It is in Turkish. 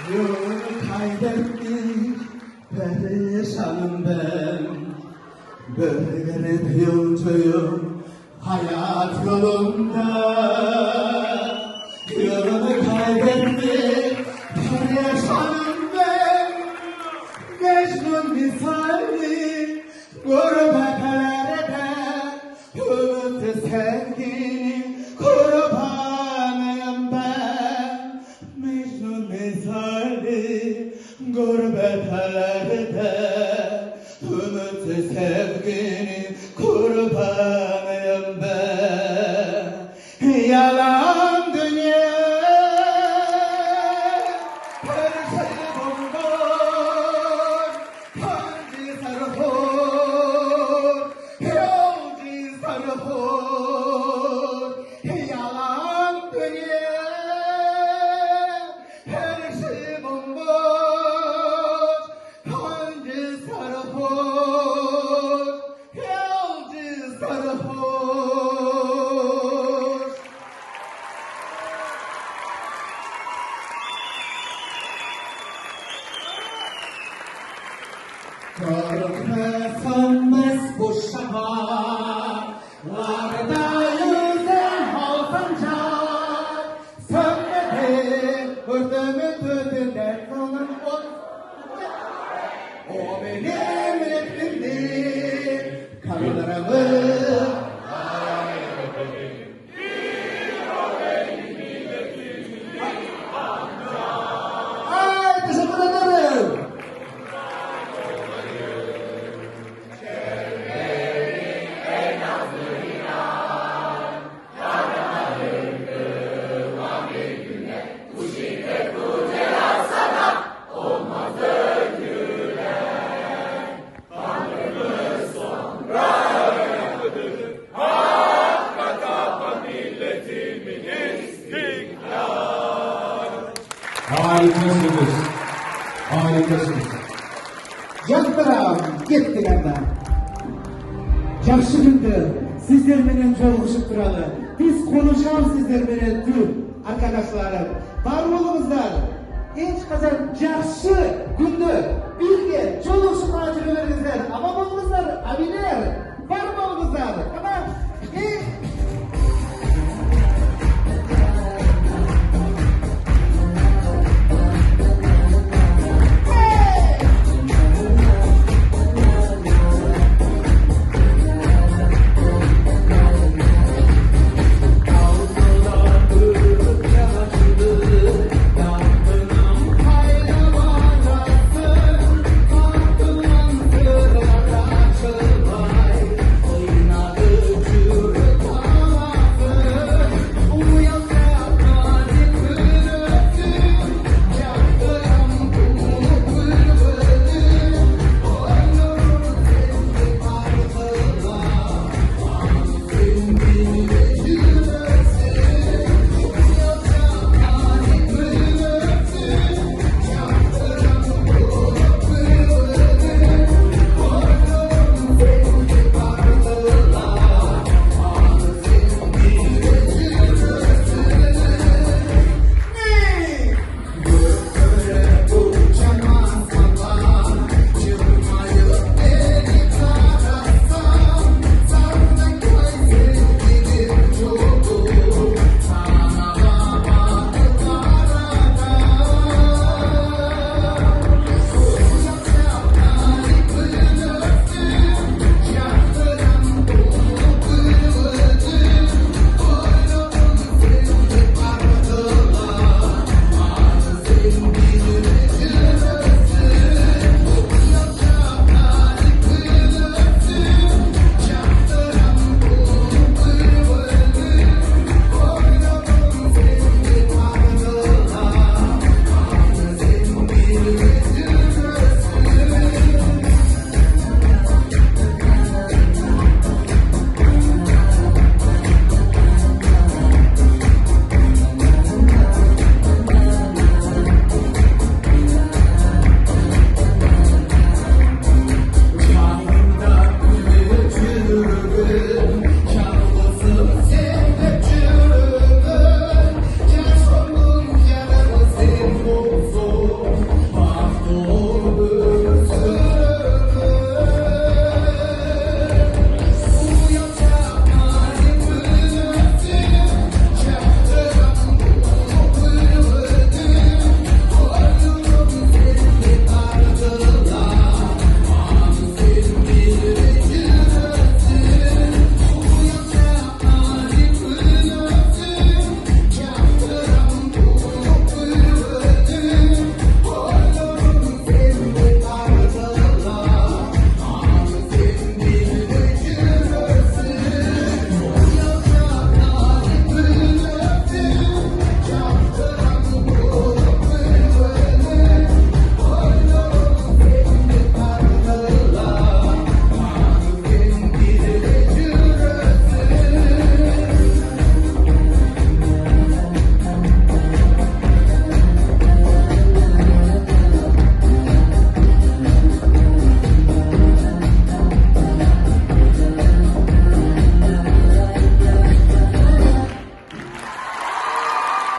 Yolunu kaybettik, perişanım ben. Böyle garip yolcuyum hayat yolunda. Yolunu kaybettik, perişanım ben. Mecnun misali gurbetlerde, ümitsiz sevginin kurbanıyım ben. Mecnun misali gurbetlerde, ümitsiz sevginin kurbanıyım ben. Yalan dünya, her şey bomboş, hangi sarhoş, yolcu sarhoş. Yalan dünya, her şey bomboş, hangi sarhoş, yolcu sarhoş. Korkmasınız bu şafaklarda yüzen olsancar. Sönmedi hürdümün tütünde sonun o benim eklimdir. Kanlarımı teşekkür ederim. Harikasınız. Harikasınız. Canlarım gittilerden. Yaxşı gündü. Sizler menen joluguşup turalı. Biz konuşalım sizler menen tüm arkadaşlarım. Var olunuzlar. Hiç kazan yaxşı gündü. Birge joluguşup acılı veringizler. Ama bolunuzlar, abiler. Var bolunuzlar. Ama